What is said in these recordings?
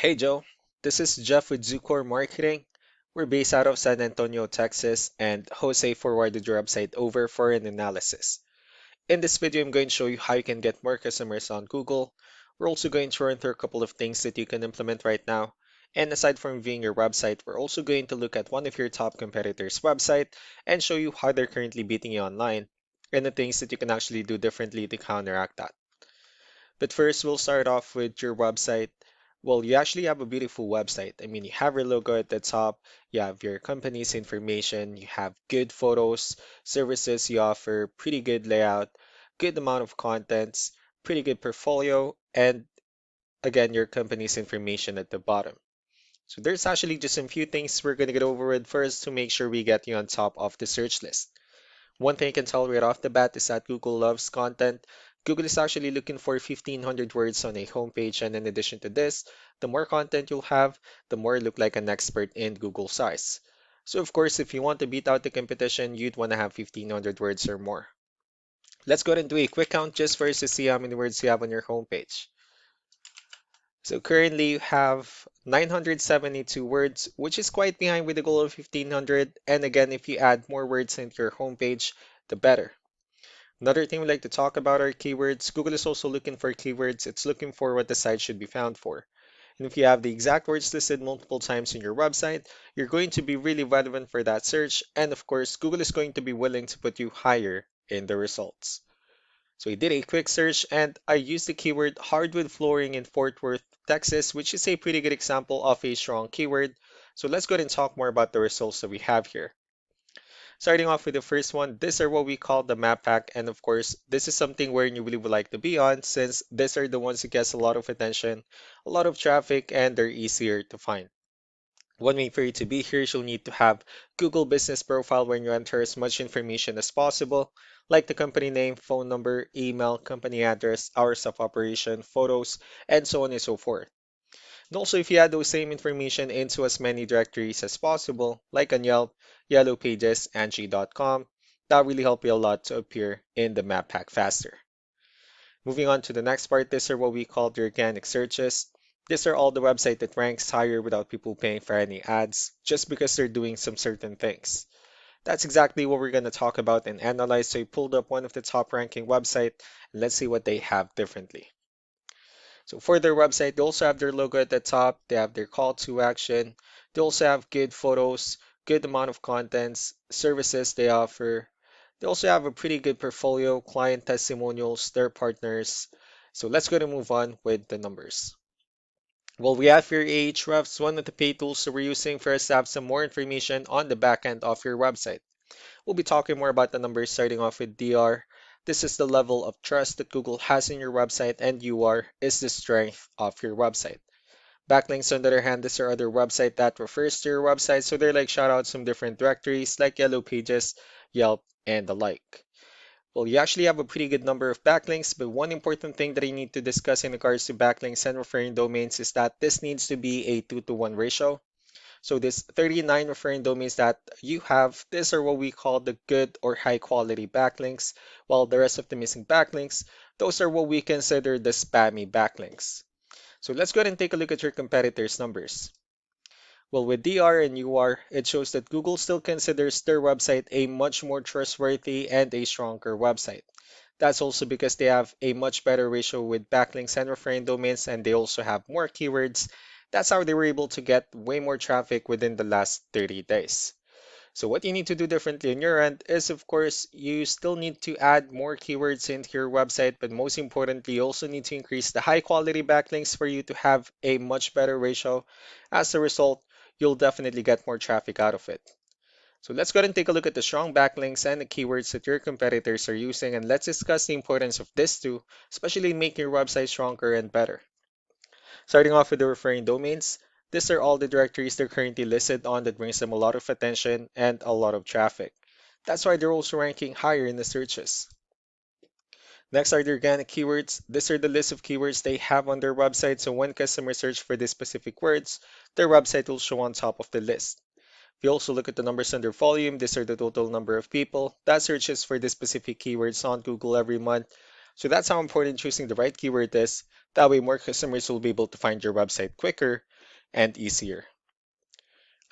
Hey Joe, this is Jeff with Zucor Marketing. We're based out of San Antonio, Texas, and Jose forwarded your website over for an analysis. In this video, I'm going to show you how you can get more customers on Google. We're also going to run through a couple of things that you can implement right now. And aside from viewing your website, we're also going to look at one of your top competitors' website and show you how they're currently beating you online and the things that you can actually do differently to counteract that. But first, we'll start off with your website. Well, you actually have a beautiful website. I mean, you have your logo at the top, you have your company's information, you have good photos, services you offer, pretty good layout, good amount of contents, pretty good portfolio, and again, your company's information at the bottom. So there's actually just a few things we're going to get over with first to make sure we get you on top of the search list. One thing I can tell right off the bat is that Google loves content. Google is actually looking for 1,500 words on a homepage, and in addition to this, the more content you'll have, the more you look like an expert in Google size. So of course, if you want to beat out the competition, you'd want to have 1,500 words or more. Let's go ahead and do a quick count just first to see how many words you have on your homepage. So currently you have 972 words, which is quite behind with the goal of 1,500. And again, if you add more words into your homepage, the better. Another thing we like to talk about are keywords. Google is also looking for keywords. It's looking for what the site should be found for. And if you have the exact words listed multiple times in your website, you're going to be really relevant for that search. And of course, Google is going to be willing to put you higher in the results. So I did a quick search and I used the keyword hardwood flooring in Fort Worth, Texas, which is a pretty good example of a strong keyword. So let's go ahead and talk more about the results that we have here. Starting off with the first one, these are what we call the map pack. And of course, this is something where you really would like to be on since these are the ones that gets a lot of attention, a lot of traffic, and they're easier to find. One way for you to be here is you'll need to have Google Business Profile where you enter as much information as possible, like the company name, phone number, email, company address, hours of operation, photos, and so on and so forth. And also, if you add those same information into as many directories as possible, like on Yelp, Yellow Pages, Angie.com, that really help you a lot to appear in the map pack faster. Moving on to the next part, these are what we call the organic searches. These are all the website that ranks higher without people paying for any ads, just because they're doing some certain things. That's exactly what we're going to talk about and analyze. So I pulled up one of the top ranking website, and let's see what they have differently. So for their website, they also have their logo at the top. They have their call to action. They also have good photos, good amount of contents, services they offer. They also have a pretty good portfolio, client testimonials, their partners. So let's go to move on with the numbers. Well, we have here Ahrefs, one of the paid tools that we're using for us to have some more information on the back end of your website. We'll be talking more about the numbers starting off with DR. This is the level of trust that Google has in your website, and UR is the strength of your website. Backlinks, on the other hand, these are other website that refers to your website, so they're like shoutouts from different directories like Yellow Pages, Yelp, and the like. Well, you actually have a pretty good number of backlinks, but one important thing that I need to discuss in regards to backlinks and referring domains is that this needs to be a 2-to-1 ratio. So this 39 referring domains that you have, these are what we call the good or high quality backlinks, while the rest of the missing backlinks, those are what we consider the spammy backlinks. So let's go ahead and take a look at your competitors' numbers. Well, with DR and UR, it shows that Google still considers their website a much more trustworthy and a stronger website. That's also because they have a much better ratio with backlinks and referring domains, and they also have more keywords. That's how they were able to get way more traffic within the last 30 days. So what you need to do differently on your end is, of course, you still need to add more keywords into your website, but most importantly, you also need to increase the high quality backlinks for you to have a much better ratio. As a result, you'll definitely get more traffic out of it. So let's go ahead and take a look at the strong backlinks and the keywords that your competitors are using, and let's discuss the importance of this too, especially in making your website stronger and better. Starting off with the referring domains, these are all the directories they're currently listed on that brings them a lot of attention and a lot of traffic. That's why they're also ranking higher in the searches. Next are the organic keywords. These are the list of keywords they have on their website, so when customers search for these specific words, their website will show on top of the list. If you also look at the numbers under volume, these are the total number of people that searches for the specific keywords on Google every month. So that's how important choosing the right keyword is. That way more customers will be able to find your website quicker, and easier.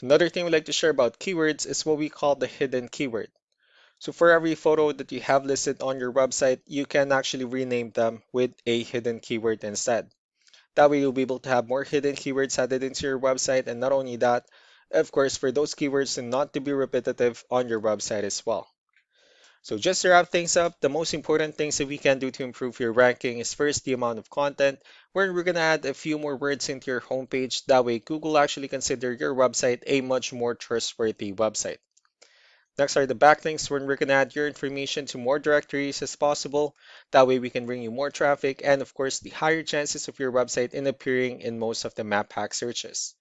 Another thing we like to share about keywords is what we call the hidden keyword. So for every photo that you have listed on your website, you can actually rename them with a hidden keyword instead. That way you'll be able to have more hidden keywords added into your website, and not only that, of course, for those keywords to not to be repetitive on your website as well. So just to wrap things up, the most important things that we can do to improve your ranking is first the amount of content, where we're gonna add a few more words into your homepage. That way Google actually consider your website a much more trustworthy website. Next are the backlinks, where we're gonna add your information to more directories as possible. That way we can bring you more traffic and of course the higher chances of your website in appearing in most of the map hack searches.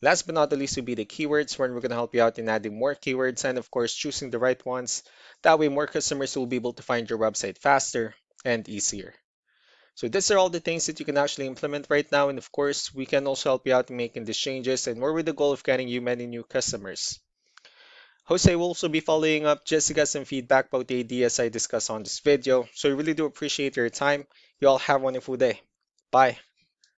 Last but not the least will be the keywords, where we're going to help you out in adding more keywords and, of course, choosing the right ones. That way, more customers will be able to find your website faster and easier. So, these are all the things that you can actually implement right now. And, of course, we can also help you out in making these changes and more with the goal of getting you many new customers. Jose will also be following up just to get some feedback about the ideas I discussed on this video. So, I really do appreciate your time. You all have a wonderful day. Bye.